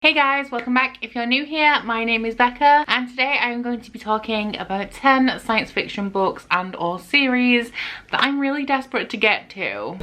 Hey guys, welcome back. If you're new here, my name is Becca and today I'm going to be talking about 10 science fiction books and or series that I'm really desperate to get to.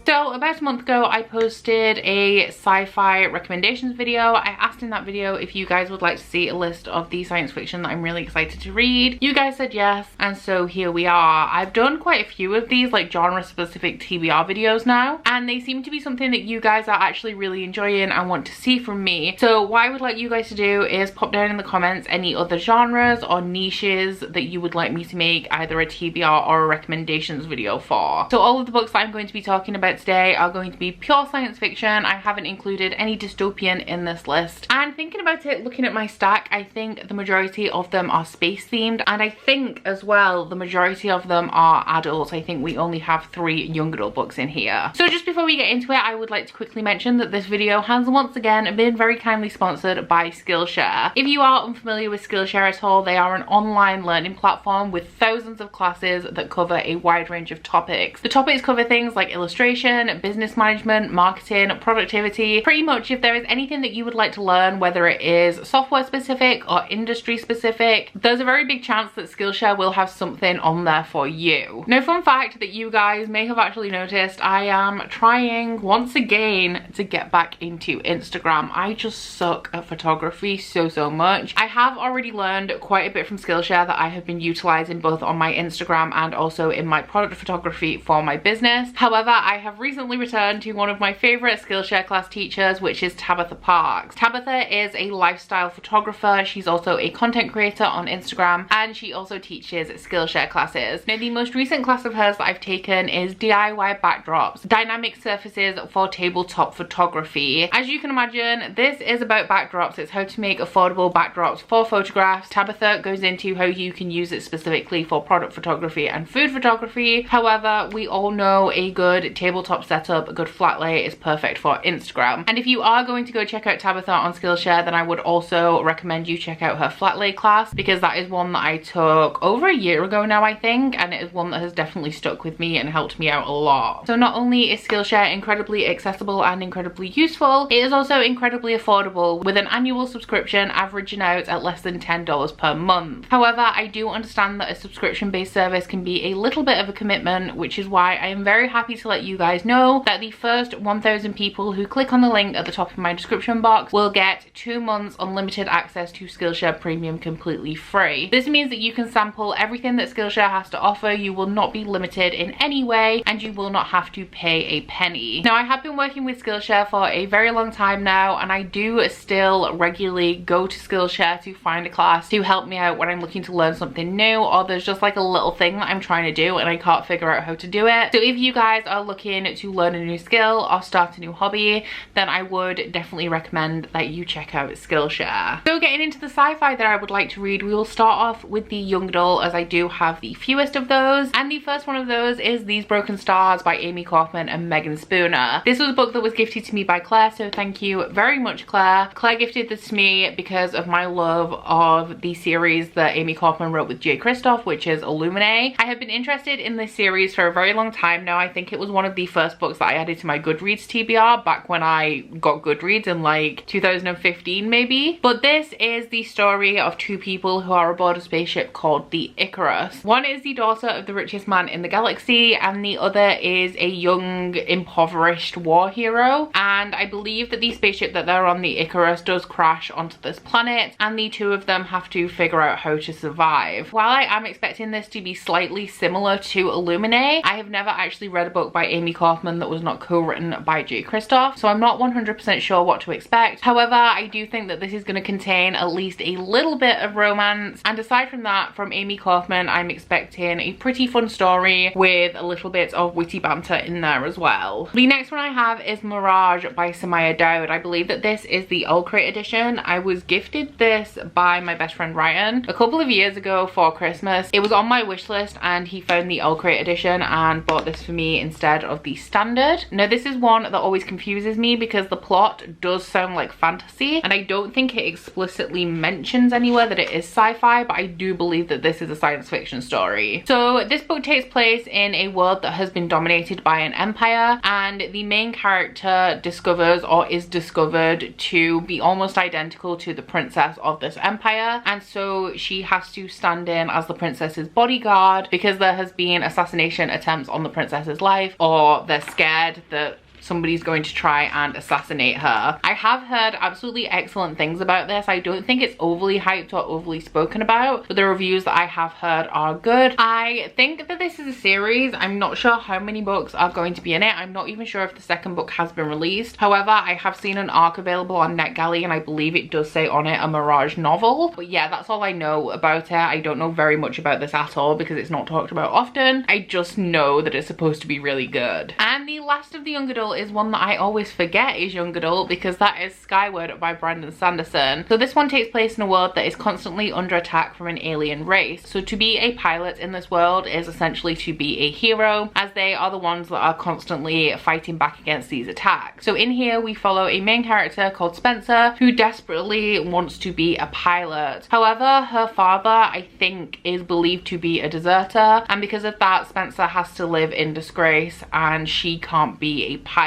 So about a month ago I posted a sci-fi recommendations video. I asked in that video if you guys would like to see a list of the science fiction that I'm really excited to read. You guys said yes, and so here we are. I've done quite a few of these like genre specific TBR videos now, and they seem to be something that you guys are actually really enjoying and want to see from me. So what I would like you guys to do is pop down in the comments any other genres or niches that you would like me to make either a TBR or a recommendations video for. So all of the books that I'm going to be talking about today are going to be pure science fiction. I haven't included any dystopian in this list. And thinking about it, looking at my stack, I think the majority of them are space themed, and I think as well the majority of them are adults. I think we only have 3 young adult books in here. So just before we get into it, I would like to quickly mention that this video has once again been very kindly sponsored by Skillshare. If you are unfamiliar with Skillshare at all, they are an online learning platform with thousands of classes that cover a wide range of topics. The topics cover things like illustration, business management, marketing, productivity. Pretty much if there is anything that you would like to learn, whether it is software specific or industry specific, there's a very big chance that Skillshare will have something on there for you. Now, fun fact that you guys may have actually noticed, I am trying once again to get back into Instagram. I just suck at photography so much. I have already learned quite a bit from Skillshare that I have been utilizing both on my Instagram and also in my product photography for my business. However, I have recently returned to one of my favorite Skillshare class teachers, which is Tabitha Parks. Tabitha is a lifestyle photographer. She's also a content creator on Instagram, and she also teaches Skillshare classes. Now, the most recent class of hers that I've taken is DIY backdrops, dynamic surfaces for tabletop photography. As you can imagine, this is about backdrops. It's how to make affordable backdrops for photographs. Tabitha goes into how you can use it specifically for product photography and food photography. However, we all know a good tabletop setup, a good flat lay is perfect for Instagram. And if you are going to go check out Tabitha on Skillshare, then I would also recommend you check out her flat lay class, because that is one that I took over a year ago now, I think, and it is one that has definitely stuck with me and helped me out a lot. So not only is Skillshare incredibly accessible and incredibly useful, it is also incredibly affordable, with an annual subscription averaging out at less than $10 per month. However, I do understand that a subscription-based service can be a little bit of a commitment, which is why I am very happy to let you guys know that the first 1,000 people who click on the link at the top of my description box will get 2 months unlimited access to Skillshare Premium completely free. This means that you can sample everything that Skillshare has to offer. You will not be limited in any way, and you will not have to pay a penny. Now, I have been working with Skillshare for a very long time now, and I do still regularly go to Skillshare to find a class to help me out when I'm looking to learn something new, or there's just like a little thing that I'm trying to do and I can't figure out how to do it. So if you guys are looking to learn a new skill or start a new hobby, then I would definitely recommend that you check out Skillshare. So getting into the sci-fi that I would like to read, we will start off with the young adult, as I do have the fewest of those, and the first one of those is These Broken Stars by Amy Kaufman and Megan Spooner. This was a book that was gifted to me by Claire, so thank you very much, Claire. Claire gifted this to me because of my love of the series that Amy Kaufman wrote with J. Kristoff, which is Illuminate. I have been interested in this series for a very long time now. I think it was one of the first books that I added to my Goodreads TBR back when I got Goodreads in like 2015 maybe. But this is the story of 2 people who are aboard a spaceship called the Icarus. One is the daughter of the richest man in the galaxy, and the other is a young, impoverished war hero. And I believe that the spaceship that they're on, the Icarus, does crash onto this planet, and the 2 of them have to figure out how to survive. While I am expecting this to be slightly similar to Illuminate, I have never actually read a book by Amy Kaufman that was not co-written by J. Kristoff, so I'm not 100% sure what to expect. However, I do think that this is going to contain at least a little bit of romance, and aside from that, from Amy Kaufman, I'm expecting a pretty fun story with a little bit of witty banter in there as well. The next one I have is Mirage by Samaya Dowd. I believe that this is the Owlcrate edition. I was gifted this by my best friend Ryan a couple of years ago for Christmas. It was on my wish list, and he found the Owlcrate edition and bought this for me instead of the standard. Now this is one that always confuses me because the plot does sound like fantasy, and I don't think it explicitly mentions anywhere that it is sci-fi, but I do believe that this is a science fiction story. So this book takes place in a world that has been dominated by an empire, and the main character discovers, or is discovered, to be almost identical to the princess of this empire, and so she has to stand in as the princess's bodyguard because there has been assassination attempts on the princess's life, or they're scared that somebody's going to try and assassinate her. I have heard absolutely excellent things about this. I don't think it's overly hyped or overly spoken about, but the reviews that I have heard are good. I think that this is a series. I'm not sure how many books are going to be in it. I'm not even sure if the second book has been released. However, I have seen an arc available on NetGalley, and I believe it does say on it a Mirage novel. But yeah, that's all I know about it. I don't know very much about this at all because it's not talked about often. I just know that it's supposed to be really good. And the last of the young adult is one that I always forget is young adult, because that is Skyward by Brandon Sanderson. So this one takes place in a world that is constantly under attack from an alien race. So to be a pilot in this world is essentially to be a hero, as they are the ones that are constantly fighting back against these attacks. So in here we follow a main character called Spencer, who desperately wants to be a pilot. However, her father, I think, is believed to be a deserter, and because of that, Spencer has to live in disgrace and she can't be a pilot.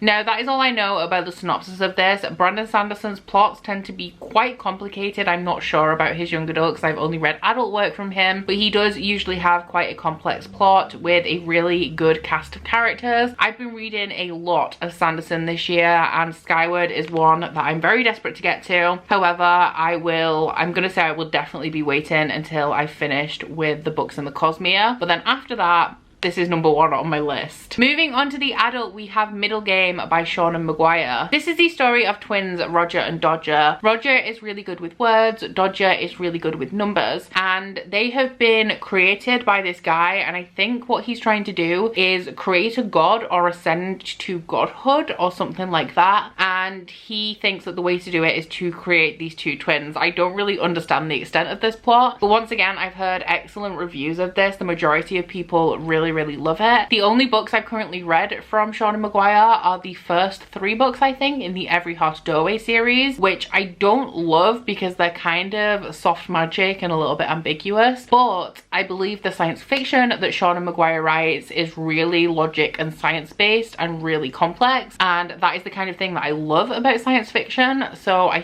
Now that is all I know about the synopsis of this. Brandon Sanderson's plots tend to be quite complicated. I'm not sure about his young adult because I've only read adult work from him, but he does usually have quite a complex plot with a really good cast of characters. I've been reading a lot of Sanderson this year, and Skyward is one that I'm very desperate to get to. However, I'm gonna say I will definitely be waiting until I've finished with the books in the Cosmere, but then after that, this is number one on my list. Moving on to the adult, we have Middle Game by Seanan McGuire. This is the story of twins Roger and Dodger. Roger is really good with words, Dodger is really good with numbers, and they have been created by this guy, and I think what he's trying to do is create a god or ascend to godhood or something like that, and he thinks that the way to do it is to create these two twins. I don't really understand the extent of this plot, but once again, I've heard excellent reviews of this. The majority of people really love it. The only books I've currently read from Seanan McGuire are the first 3 books, I think, in the Every Heart Doorway series, which I don't love because they're kind of soft magic and a little bit ambiguous, but I believe the science fiction that Seanan McGuire writes is really logic and science-based and really complex, and that is the kind of thing that I love about science fiction, so I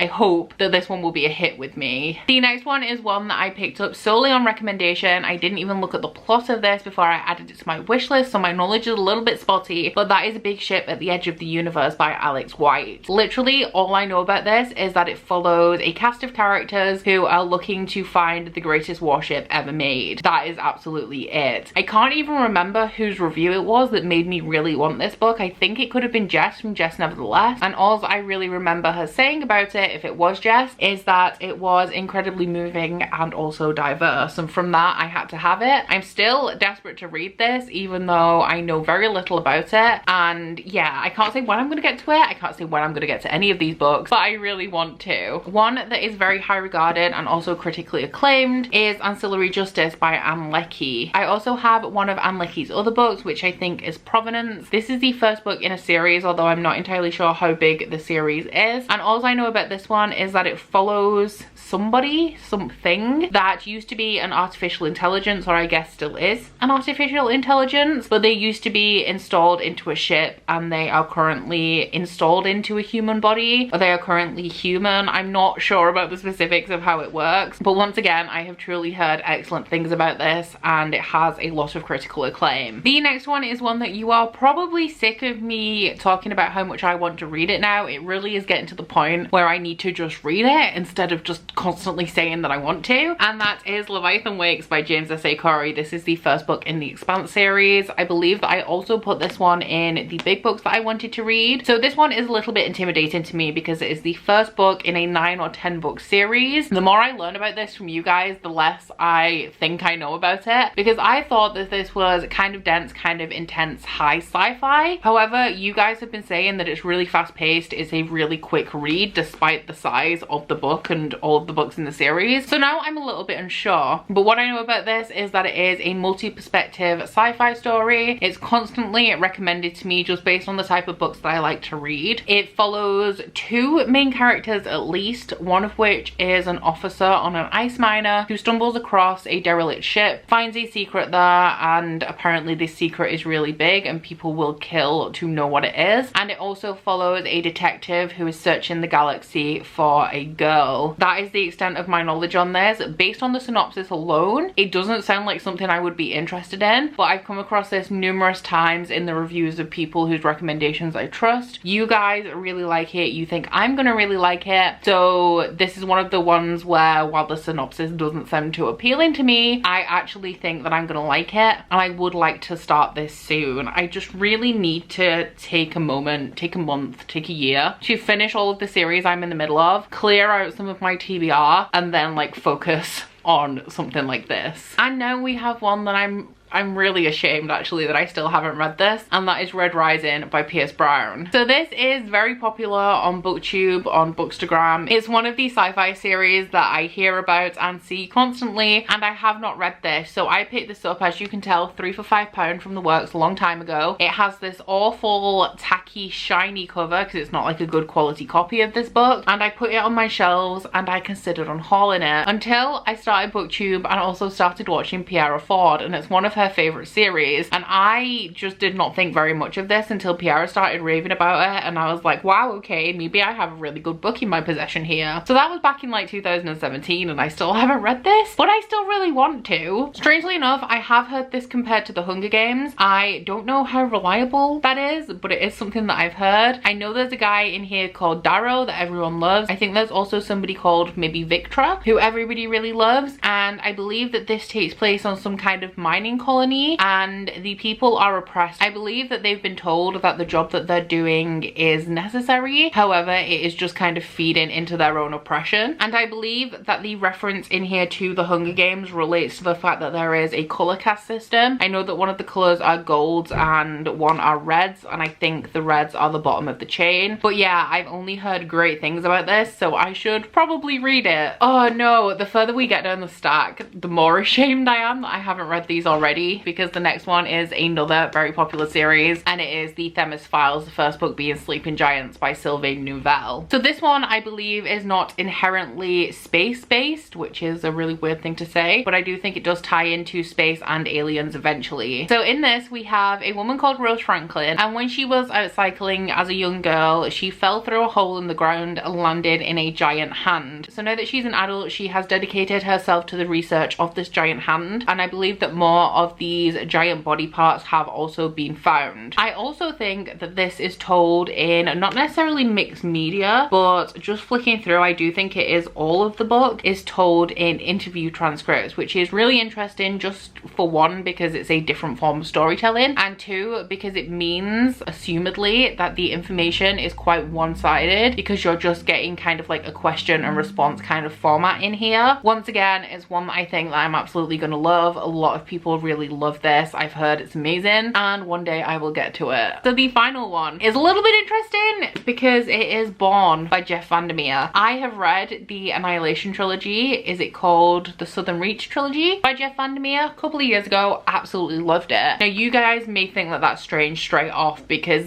hope that this one will be a hit with me. The next one is one that I picked up solely on recommendation. I didn't even look at the plot of this before I added it to my wish list, so my knowledge is a little bit spotty, but that is A Big Ship at the Edge of the Universe by Alex White. Literally all I know about this is that it follows a cast of characters who are looking to find the greatest warship ever made. That is absolutely it. I can't even remember whose review it was that made me really want this book. I think it could have been Jess from Jess Nevertheless, and all I really remember her saying about it, if it was Jess, is that it was incredibly moving and also diverse, and from that I had to have it. I'm still desperate to read this, even though I know very little about it, and yeah, I can't say when I'm gonna get to it. I can't say when I'm gonna get to any of these books, but I really want to. One that is very high regarded and also critically acclaimed is Ancillary Justice by Anne Leckie. I also have one of Anne Leckie's other books, which I think is Provenance. This is the first book in a series, although I'm not entirely sure how big the series is, and all I know about this one is that it follows something that used to be an artificial intelligence, or I guess still is an artificial intelligence, but they used to be installed into a ship and they are currently installed into a human body, or they are currently human. I'm not sure about the specifics of how it works, but once again, I have truly heard excellent things about this and it has a lot of critical acclaim. The next one is one that you are probably sick of me talking about how much I want to read it now. It really is getting to the point where I need to just read it instead of just constantly saying that I want to, and that is Leviathan Wakes by James S.A. Corey. This is the first book in the Expanse series. I believe that I also put this one in the big books that I wanted to read. So this one is a little bit intimidating to me because it is the first book in a 9 or 10 book series. The more I learn about this from you guys, the less I think I know about it, because I thought that this was kind of dense, kind of intense high sci-fi. However, you guys have been saying that it's really fast paced. It's a really quick read despite the size of the book and all of the books in the series. So now I'm a little bit unsure, but what I know about this is that it is a multi-perspective sci-fi story. It's constantly recommended to me just based on the type of books that I like to read. It follows two main characters at least, one of which is an officer on an ice miner who stumbles across a derelict ship, finds a secret there, and apparently this secret is really big and people will kill to know what it is. And it also follows a detective who is searching the galaxy for a girl. That is the extent of my knowledge on this. Based on the synopsis alone, it doesn't sound like something I would be interested in, but I've come across this numerous times in the reviews of people whose recommendations I trust. You guys really like it, you think I'm gonna really like it, so this is one of the ones where, while the synopsis doesn't sound too appealing to me, I actually think that I'm gonna like it, and I would like to start this soon. I just really need to take a moment, take a month, take a year to finish all of the series I'm in the middle of, clear out some of my TBR, and then like focus on something like this. And now we have one that I'm really ashamed actually that I still haven't read this, and that is Red Rising by Pierce Brown. So this is very popular on BookTube, on Bookstagram. It's one of these sci-fi series that I hear about and see constantly, and I have not read this. So I picked this up, as you can tell, 3 for £5 from the works a long time ago. It has this awful tacky shiny cover because it's not like a good quality copy of this book, and I put it on my shelves and I considered unhauling it until I started BookTube and also started watching Piera Ford, and it's one of her favorite series, and I just did not think very much of this until Piera started raving about it, and I was like, wow, okay, maybe I have a really good book in my possession here. So that was back in like 2017, and I still haven't read this, but I still really want to. Strangely enough, I have heard this compared to The Hunger Games. I don't know how reliable that is, but it is something that I've heard. I know there's a guy in here called Darrow that everyone loves. I think there's also somebody called maybe Victra who everybody really loves, and I believe that this takes place on some kind of mining colony, and the people are oppressed. I believe that they've been told that the job that they're doing is necessary, however it is just kind of feeding into their own oppression. And I believe that the reference in here to The Hunger Games relates to the fact that there is a colour caste system. I know that one of the colours are golds and one are reds, and I think the reds are the bottom of the chain. But yeah, I've only heard great things about this, so I should probably read it. Oh no, the further we get down the stack, the more ashamed I am that I haven't read these already, because the next one is another very popular series, and it is the Themis Files, the first book being Sleeping Giants by Sylvain Neuvel. So this one I believe is not inherently space-based, which is a really weird thing to say, but I do think it does tie into space and aliens eventually. So in this we have a woman called Rose Franklin, and when she was out cycling as a young girl, she fell through a hole in the ground and landed in a giant hand. So now that she's an adult, she has dedicated herself to the research of this giant hand, and I believe that more of these giant body parts have also been found. I also think that this is told in not necessarily mixed media, but just flicking through, I do think it is all of the book is told in interview transcripts, which is really interesting, just for one because it's a different form of storytelling, and two because it means assumedly that the information is quite one-sided because you're just getting kind of like a question and response kind of format in here. Once again, it's one that I think that I'm absolutely gonna love. A lot of people really love this. I've heard it's amazing, and one day I will get to it. So the final one is a little bit interesting because it is Born by Jeff Vandermeer. I have read the Annihilation trilogy. Is it called the Southern Reach trilogy by Jeff Vandermeer a couple of years ago. Absolutely loved it. Now you guys may think that that's strange straight off because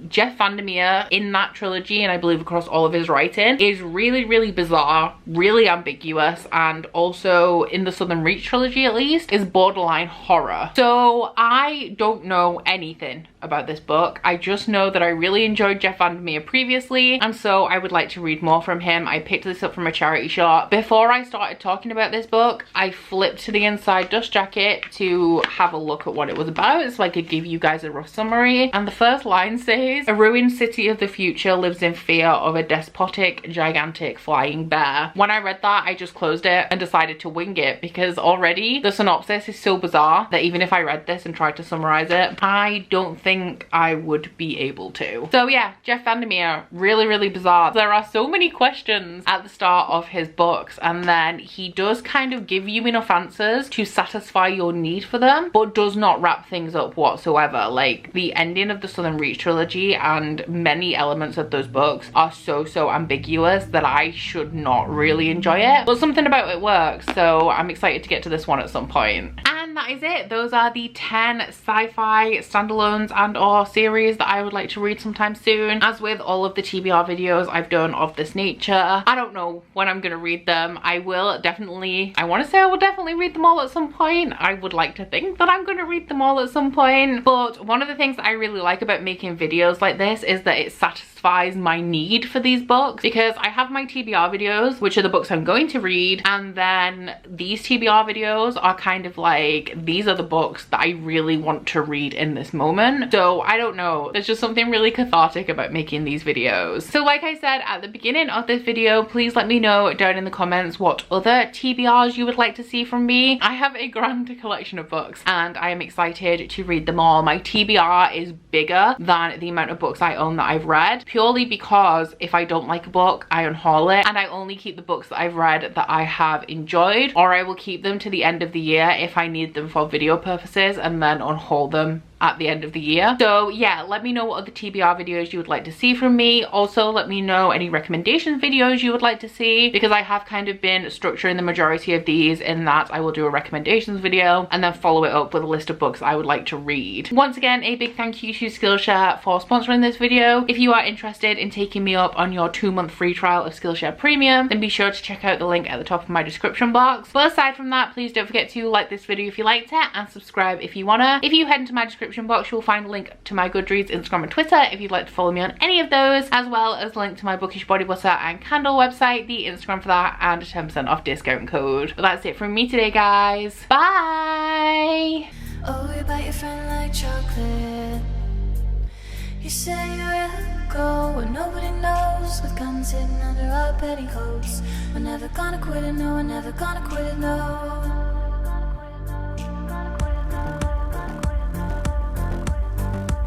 Jeff Vandermeer in that trilogy, and I believe across all of his writing, is really, really bizarre, really ambiguous, and also in the Southern Reach trilogy at least, is borderline horror. So I don't know anything about this book. I just know that I really enjoyed Jeff Vandermeer previously, and so I would like to read more from him. I picked this up from a charity shop. Before I started talking about this book, I flipped to the inside dust jacket to have a look at what it was about so I could give you guys a rough summary, and the first line says, "A ruined city of the future lives in fear of a despotic, gigantic flying bear." When I read that, I just closed it and decided to wing it because already the synopsis is so bizarre that even if I read this and tried to summarize it, I don't think think I would be able to. So yeah, Jeff Vandermeer, really, really bizarre. There are so many questions at the start of his books, and then he does kind of give you enough answers to satisfy your need for them, but does not wrap things up whatsoever. Like the ending of the Southern Reach trilogy and many elements of those books are so ambiguous that I should not really enjoy it, but something about it works, so I'm excited to get to this one at some point. And that is it. Those are the 10 sci-fi standalones and or series that I would like to read sometime soon. As with all of the TBR videos I've done of this nature, I don't know when I'm gonna read them. I will definitely, I want to say I will definitely read them all at some point. I would like to think that I'm gonna read them all at some point, but one of the things that I really like about making videos like this is that it satisfies my need for these books, because I have my TBR videos, which are the books I'm going to read, and then these TBR videos are kind of like, these are the books that I really want to read in this moment. So I don't know, there's just something really cathartic about making these videos. So like I said at the beginning of this video, please let me know down in the comments what other TBRs you would like to see from me. I have a grand collection of books and I am excited to read them all. My TBR is bigger than the amount of books I own that I've read, purely because if I don't like a book, I unhaul it, and I only keep the books that I've read that I have enjoyed, or I will keep them to the end of the year if I need them for video purposes and then unhaul them at the end of the year. So yeah, let me know what other TBR videos you would like to see from me. Also let me know any recommendations videos you would like to see, because I have kind of been structuring the majority of these in that I will do a recommendations video and then follow it up with a list of books I would like to read. Once again, a big thank you to Skillshare for sponsoring this video. If you are interested in taking me up on your 2-month free trial of Skillshare Premium, then be sure to check out the link at the top of my description box. But aside from that, please don't forget to like this video if you liked it and subscribe if you wanna. If you head into my description box, you'll find a link to my Goodreads, Instagram and Twitter if you'd like to follow me on any of those, as well as a link to my Bookish body butter and candle website, the Instagram for that, and a 10% off discount code. But that's it from me today, guys. Bye! Oh, you bite your friend like chocolate. You say you'll go where nobody knows, with guns hidden under our petticoats. We're never gonna quit it, no, we're never gonna quit it, no.